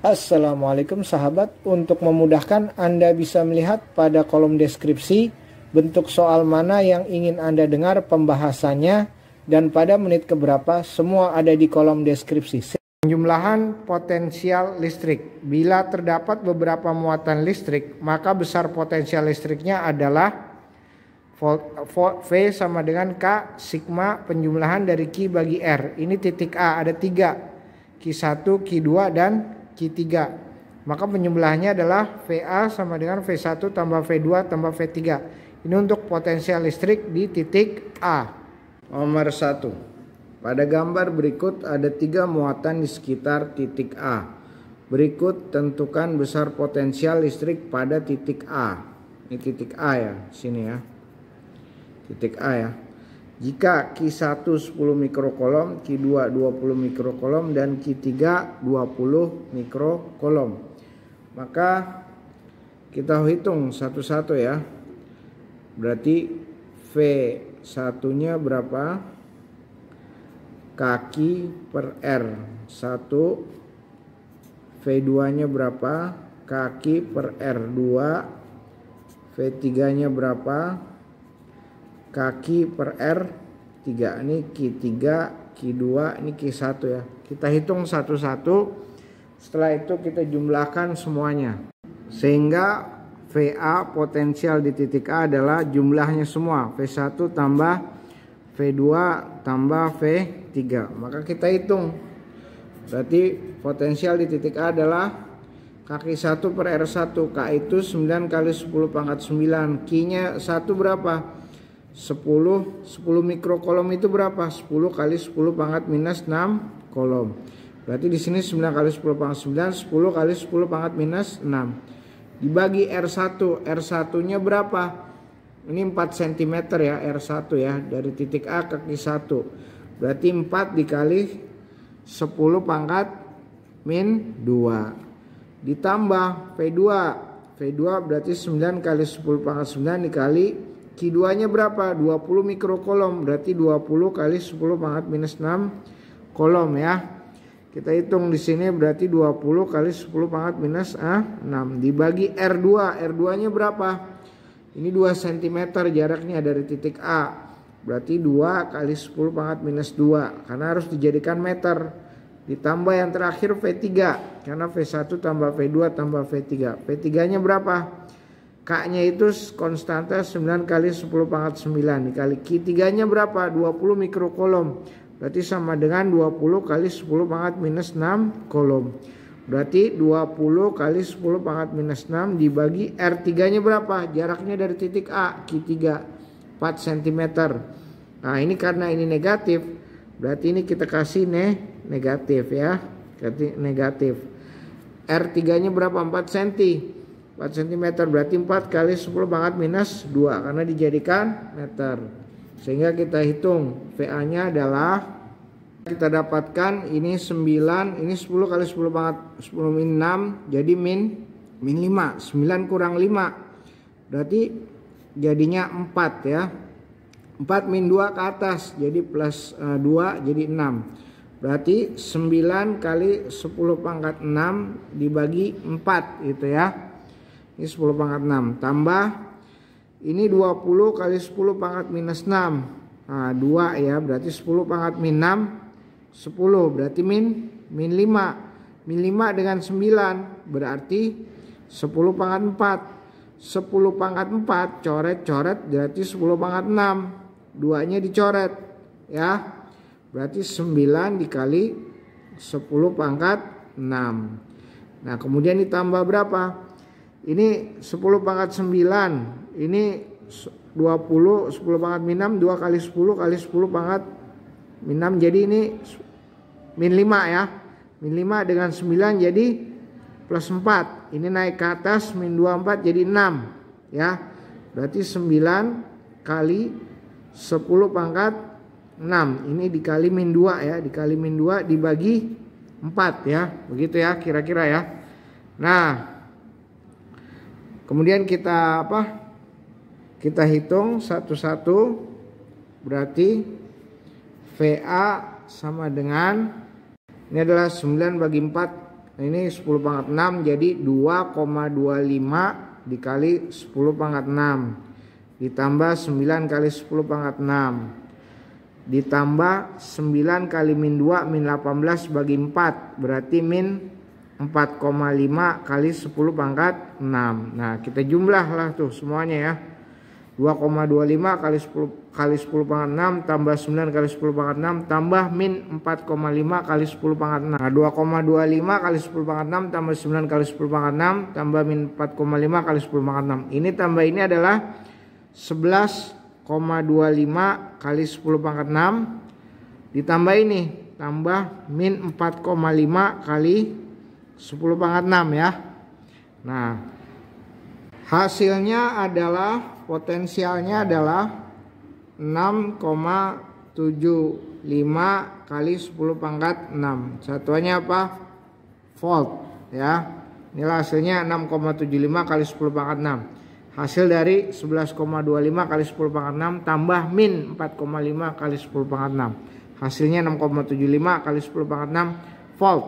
Assalamualaikum sahabat, untuk memudahkan Anda bisa melihat pada kolom deskripsi bentuk soal mana yang ingin Anda dengar pembahasannya dan pada menit keberapa, semua ada di kolom deskripsi. Penjumlahan potensial listrik. Bila terdapat beberapa muatan listrik, maka besar potensial listriknya adalah V sama dengan K sigma penjumlahan dari Q bagi R. Ini titik A, ada 3, Q1, Q2, dan Q3. Maka penjumlahannya adalah VA sama dengan V1 tambah V2 tambah V3. Ini untuk potensial listrik di titik A. Nomor 1. Pada gambar berikut ada 3 muatan di sekitar titik A. Berikut tentukan besar potensial listrik pada titik A. Ini titik A ya, sini ya. Titik A ya. Jika Q1 10 mikrokolom, Q2 20 mikrokolom, dan Q3 20 mikrokolom. Maka kita hitung satu-satu ya. Berarti V1-nya berapa? Kaki per R1. V2-nya berapa? Kaki per R2. V3-nya berapa? Kaki per R3. Ini Q3, Q2, ini Q1 ya. Kita hitung satu-satu. Setelah itu kita jumlahkan semuanya. Sehingga VA potensial di titik A adalah jumlahnya semua. V1 tambah V2 tambah V3. Maka kita hitung. Berarti potensial di titik A adalah kaki 1 per R1. K itu 9 kali 10 pangkat 9. Q-nya 1 berapa? 10 mikrokolom itu berapa? 10 kali 10 pangkat minus 6 kolom. Berarti di sini 9 kali 10 pangkat 9, 10 kali 10 pangkat minus 6. Dibagi R1. R1-nya berapa? Ini 4 cm ya, R1 ya, dari titik A ke Q1. Berarti 4 dikali 10 pangkat min 2. Ditambah V2. V2 berarti 9 kali 10 pangkat 9 dikali Q2-nya berapa? 20 mikrokolom. Berarti 20 kali 10 pangkat minus 6 kolom ya. Kita hitung di sini berarti 20 kali 10 pangkat minus 6 dibagi R2. R2-nya berapa? Ini 2 cm jaraknya dari titik A. Berarti 2 kali 10 pangkat minus 2. Karena harus dijadikan meter. Ditambah yang terakhir V3. Karena V1 tambah V2 tambah V3. V3-nya berapa? K-nya itu konstanta 9 kali 10 pangkat 9 dikali Q3-nya berapa? 20 mikrokolom. Berarti sama dengan 20 kali 10 pangkat minus 6 kolom. Berarti 20 kali 10 pangkat minus 6 dibagi R3-nya berapa? Jaraknya dari titik A, Q3, 4 cm. Nah ini karena ini negatif, berarti ini kita kasih negatif ya. Negatif. R3-nya berapa? 4 cm. 4 cm berarti 4 kali 10 pangkat minus 2 karena dijadikan meter. Sehingga kita hitung VA-nya adalah kita dapatkan ini 9, ini 10 kali 10 pangkat 10 min 6 jadi min 5. 9 kurang 5 berarti jadinya 4 ya. 4 min 2 ke atas jadi plus 2 jadi 6. Berarti 9 kali 10 pangkat 6 dibagi 4 gitu ya. Ini 10 pangkat 6 tambah ini 20 kali 10 pangkat minus 6. Nah 2 ya, berarti 10 pangkat min 6 10 berarti min 5. Min 5 dengan 9 berarti 10 pangkat 4. 10 pangkat 4 coret-coret berarti 10 pangkat 6. 2 nya dicoret ya. Berarti 9 dikali 10 pangkat 6. Nah kemudian ditambah berapa? Ini 10 pangkat 9. Ini 20 10 pangkat min 6 2 kali 10 kali 10 pangkat min 6. Jadi ini min 5 ya. Min 5 dengan 9 jadi plus 4. Ini naik ke atas min 24 jadi 6 ya. Berarti 9 kali 10 pangkat 6. Ini dikali min 2 ya. Dikali min 2 dibagi 4 ya. Begitu ya kira-kira ya. Nah kemudian kita kita hitung satu-satu. Berarti VA sama dengan ini adalah 9 bagi 4 Ini 10 pangkat 6 jadi 2,25 dikali 10 pangkat 6 ditambah 9 kali 10 pangkat 6 ditambah 9 kali min 2 min 18 bagi 4 berarti min 4,5 kali 10 pangkat 6. Nah kita jumlah lah tuh semuanya ya. 2,25 kali 10 pangkat 6 tambah 9 kali 10 pangkat 6 tambah min 4,5 kali 10 pangkat 6. Nah 2,25 kali 10 pangkat 6 tambah 9 kali 10 pangkat 6 tambah min 4,5 kali 10 pangkat 6. Ini tambah ini adalah 11,25 kali 10 pangkat 6 ditambah ini tambah min 4,5 kali 10 pangkat 6 ya. Nah hasilnya adalah potensialnya adalah 6,75 kali 10 pangkat 6. Satuannya apa? Volt ya. Inilah hasilnya 6,75 kali 10 pangkat 6. Hasil dari 11,25 kali 10 pangkat 6 tambah min 4,5 kali 10 pangkat 6. Hasilnya 6,75 kali 10 pangkat 6 volt.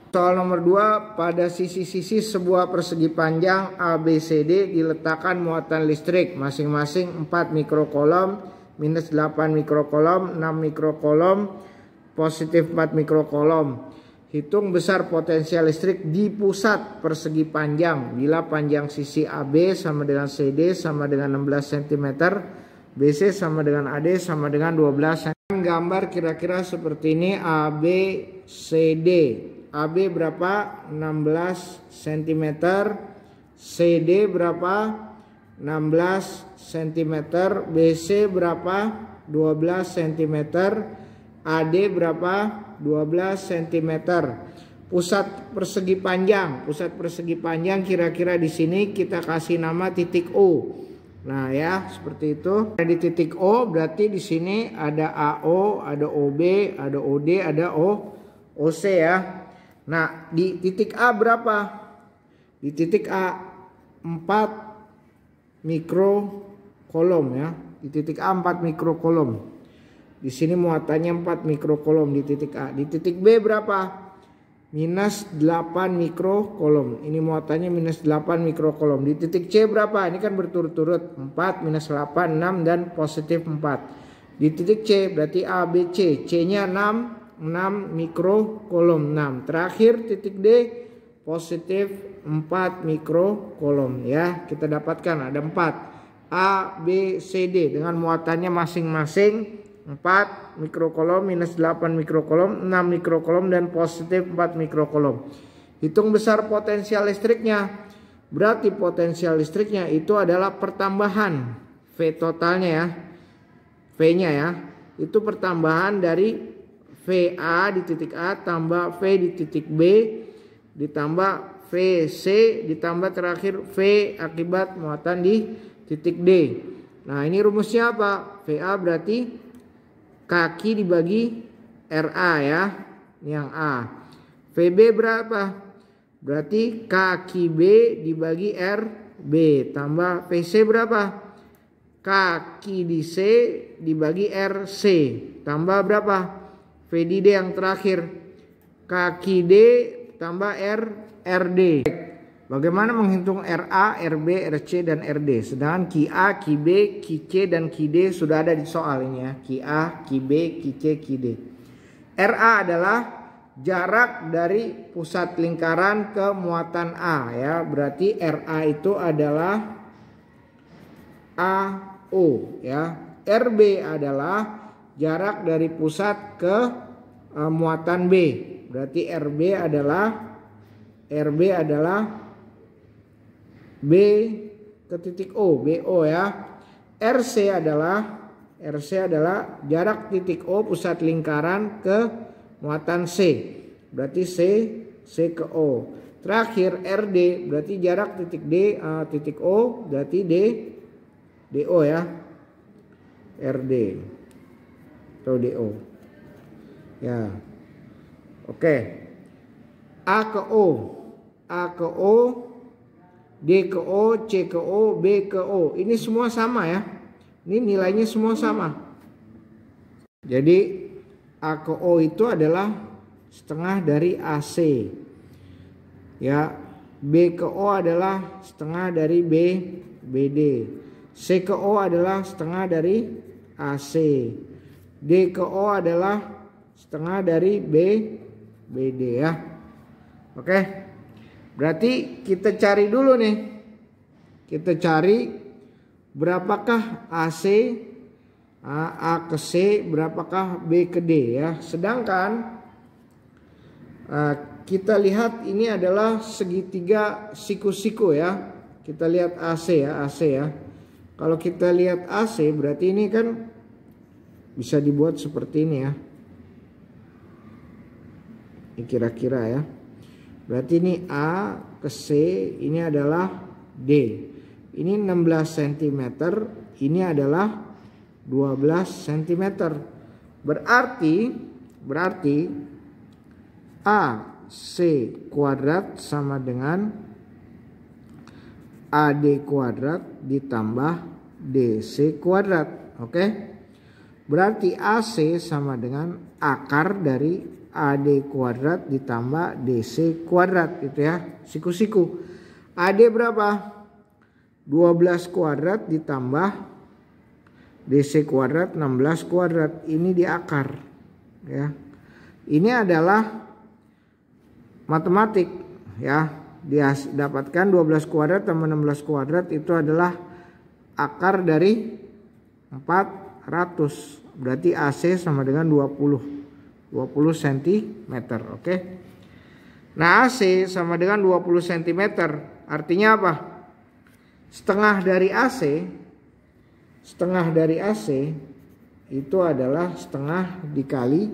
Soal nomor 2, pada sisi-sisi sebuah persegi panjang ABCD diletakkan muatan listrik masing-masing 4 mikrokolom, minus 8 mikrokolom, 6 mikrokolom, positif 4 mikrokolom. Hitung besar potensial listrik di pusat persegi panjang bila panjang sisi AB sama dengan CD sama dengan 16 cm, BC sama dengan AD sama dengan 12 cm. Gambar kira-kira seperti ini ABCD. AB berapa? 16 cm. CD berapa? 16 cm. BC berapa? 12 cm. AD berapa? 12 cm. Pusat persegi panjang. Pusat persegi panjang kira-kira di sini kita kasih nama titik O. Nah ya, seperti itu. Di titik O berarti di sini ada AO, ada OB, ada OD, ada OC ya. Nah, di titik A berapa? Di titik A 4 mikrokolom ya. Di titik A 4 mikrokolom. Di sini muatannya 4 mikrokolom di titik A. Di titik B berapa? Minus 8 mikrokolom. Ini muatannya minus 8 mikrokolom. Di titik C berapa? Ini kan berturut-turut 4, minus 8, 6 dan positif 4. Di titik C berarti A, B, C. C-nya 6 mikrokolom 6. Terakhir titik D positif 4 mikrokolom ya. Kita dapatkan ada 4 A, B, C, D dengan muatannya masing-masing 4 mikrokolom, minus 8 mikrokolom, 6 mikrokolom dan positif 4 mikrokolom. Hitung besar potensial listriknya. Berarti potensial listriknya itu adalah pertambahan V totalnya ya. V-nya ya. Itu pertambahan dari VA di titik A tambah V di titik B ditambah VC ditambah terakhir V akibat muatan di titik D. Nah ini rumusnya apa? VA berarti kaki dibagi RA ya. Ini yang A. VB berapa? Berarti kaki B dibagi RB tambah VC berapa? Kaki di C dibagi RC tambah berapa? V di D yang terakhir. Kaki D tambah RD. Bagaimana menghitung RA, RB, RC dan RD? Sedangkan QA, QB, QC dan QD sudah ada di soal ini ya. QA, QB, QC, QD. RA adalah jarak dari pusat lingkaran ke muatan A ya. Berarti RA itu adalah AO ya. RB adalah jarak dari pusat ke muatan B. Berarti RB adalah B ke titik O, BO ya. RC adalah jarak titik O pusat lingkaran ke muatan C. Berarti C ke O. Terakhir RD berarti jarak titik D titik O berarti DO ya. RD atau DO. Ya. Oke. A ke O, D ke O, C ke O, B ke O. Ini semua sama ya. Ini nilainya semua sama. Jadi A ke O itu adalah setengah dari AC. Ya, B ke O adalah setengah dari BD. C ke O adalah setengah dari AC. D ke O adalah setengah dari BD ya. Oke. Berarti kita cari dulu nih. Kita cari berapakah AC A ke C, berapakah B ke D ya. Sedangkan kita lihat ini adalah segitiga siku-siku ya. Kita lihat AC ya. Kalau kita lihat AC berarti ini kan bisa dibuat seperti ini ya. Ini kira-kira ya. Berarti ini A ke C, ini adalah D. Ini 16 cm, ini adalah 12 cm. Berarti AC kuadrat sama dengan AD kuadrat ditambah DC kuadrat. Oke. Berarti AC sama dengan akar dari AD kuadrat ditambah DC kuadrat gitu ya. Siku-siku. AD berapa? 12 kuadrat ditambah DC kuadrat 16 kuadrat. Ini di akar ya. Ini adalah matematik ya. Dia dapatkan 12 kuadrat tambah 16 kuadrat itu adalah akar dari 400. Berarti AC sama dengan 20 cm. Oke. Nah, AC sama dengan 20 cm. Artinya apa? Setengah dari AC itu adalah setengah dikali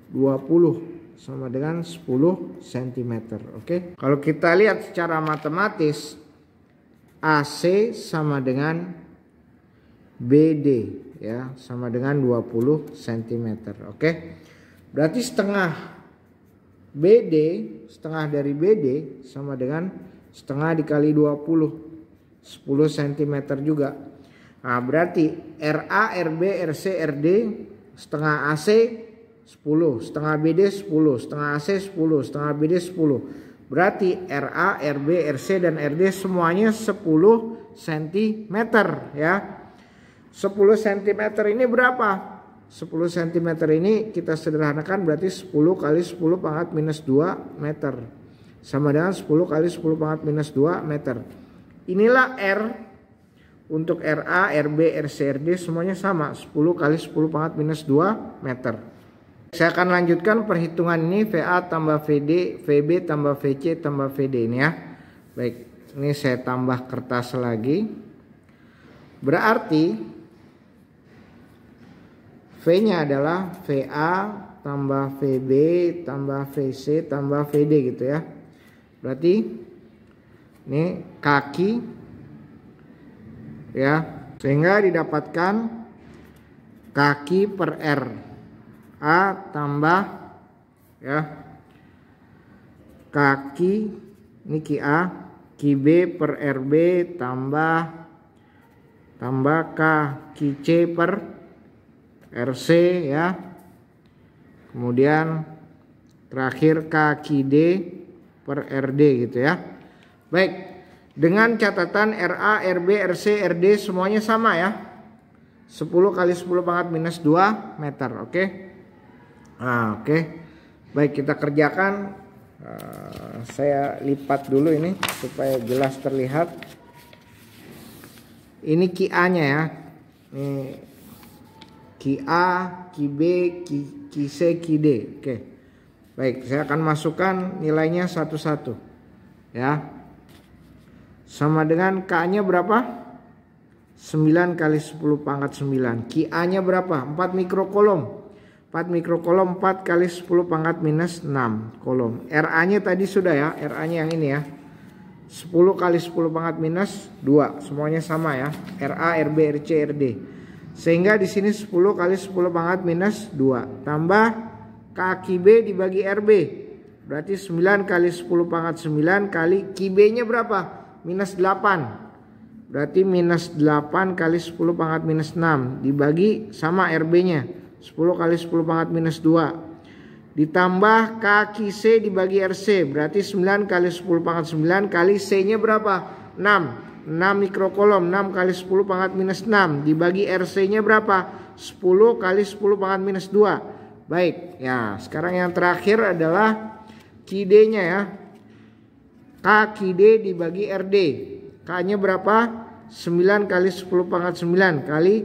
20 sama dengan 10 cm. Oke. Kalau kita lihat secara matematis, AC sama dengan BD ya, sama dengan 20 cm. Oke. Berarti setengah dari BD sama dengan setengah dikali 20, 10 cm juga. Nah, berarti RA, RB, RC, RD setengah AC 10, setengah BD 10, setengah AC 10, setengah BD 10. Berarti RA, RB, RC dan RD semuanya 10 cm ya. 10 cm ini berapa? 10 cm ini kita sederhanakan berarti 10 kali 10 pangkat minus 2 meter. Sama dengan 10 kali 10 pangkat minus 2 meter. Inilah R untuk RA, RB, RC, RD semuanya sama. 10 kali 10 pangkat minus 2 meter. Saya akan lanjutkan perhitungan ini. VA tambah VD, VB tambah VC tambah VD ini ya. Baik, ini saya tambah kertas lagi. Berarti V-nya adalah VA tambah VB tambah VC tambah VD gitu ya. Berarti ini kaki ya, sehingga didapatkan kaki per R. A tambah ya kaki, ini Ki A, Ki B per RB tambah K Ki C per RC ya. Kemudian terakhir kaki D per RD gitu ya. Baik, dengan catatan RA, RB, RC, RD semuanya sama ya. 10 kali 10 pangkat minus 2 meter. Oke. Nah, oke. Baik, kita kerjakan. Saya lipat dulu ini supaya jelas terlihat. Ini Ki A-nya ya. Ini Ki A, Ki B, Ki C, Ki D. Oke. Baik, saya akan masukkan nilainya satu-satu. Ya. Sama dengan K-nya berapa? 9 kali 10 pangkat 9. Ki A-nya berapa? 4 mikrokolom. 4 mikrokolom 4 kali 10 pangkat minus 6 kolom. RA-nya tadi sudah ya. RA-nya yang ini ya. 10 kali 10 pangkat minus 2. Semuanya sama ya. RA, RB, RC, RD. Sehingga di sini 10 kali 10 pangkat minus 2 tambah kaki B dibagi RB. Berarti 9 kali 10 pangkat 9 kali Ki B-nya berapa? Minus 8. Berarti minus 8 kali 10 pangkat minus 6 dibagi sama RB-nya. 10 kali 10 pangkat minus 2 ditambah kaki C dibagi RC, berarti 9 kali 10 pangkat 9 kali C-nya berapa? 6 mikrokolom, 6 kali 10 pangkat minus 6 dibagi RC-nya berapa? 10 kali 10 pangkat minus 2. Baik, ya sekarang yang terakhir adalah KD-nya ya. K KD dibagi RD. K-nya berapa? 9 kali 10 pangkat 9 kali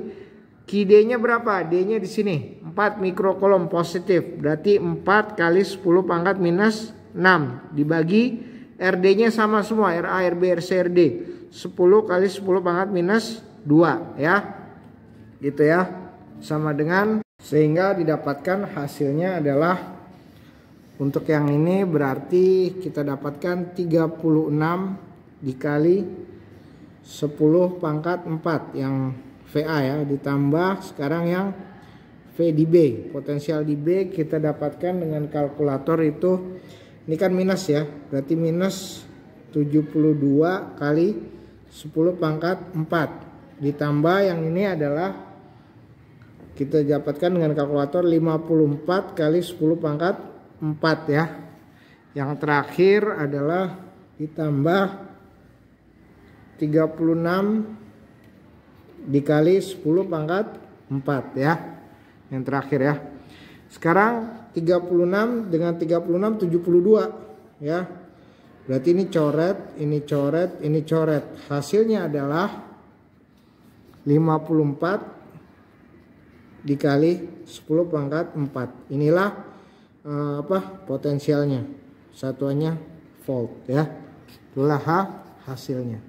KD-nya berapa? D-nya di sini 4 mikrokolom positif, berarti 4 kali 10 pangkat minus 6 dibagi RD-nya sama semua, RA, RB, RC, RD 10 kali 10 pangkat minus 2 ya. Gitu ya. Sama dengan, sehingga didapatkan hasilnya adalah untuk yang ini berarti kita dapatkan 36 dikali 10 pangkat 4 yang VA ya, ditambah sekarang yang V di B, potensial di B kita dapatkan dengan kalkulator itu, ini kan minus ya, berarti minus 72 kali 10 pangkat 4 ditambah yang ini adalah kita dapatkan dengan kalkulator 54 kali 10 pangkat 4 ya. Yang terakhir adalah ditambah 36 dikali 10 pangkat 4 ya. Yang terakhir ya. Sekarang 36 dengan 36 72 ya. Berarti ini coret, ini coret, ini coret. Hasilnya adalah 54 dikali 10 pangkat 4. Inilah potensialnya. Satuannya volt ya. Itulah hasilnya.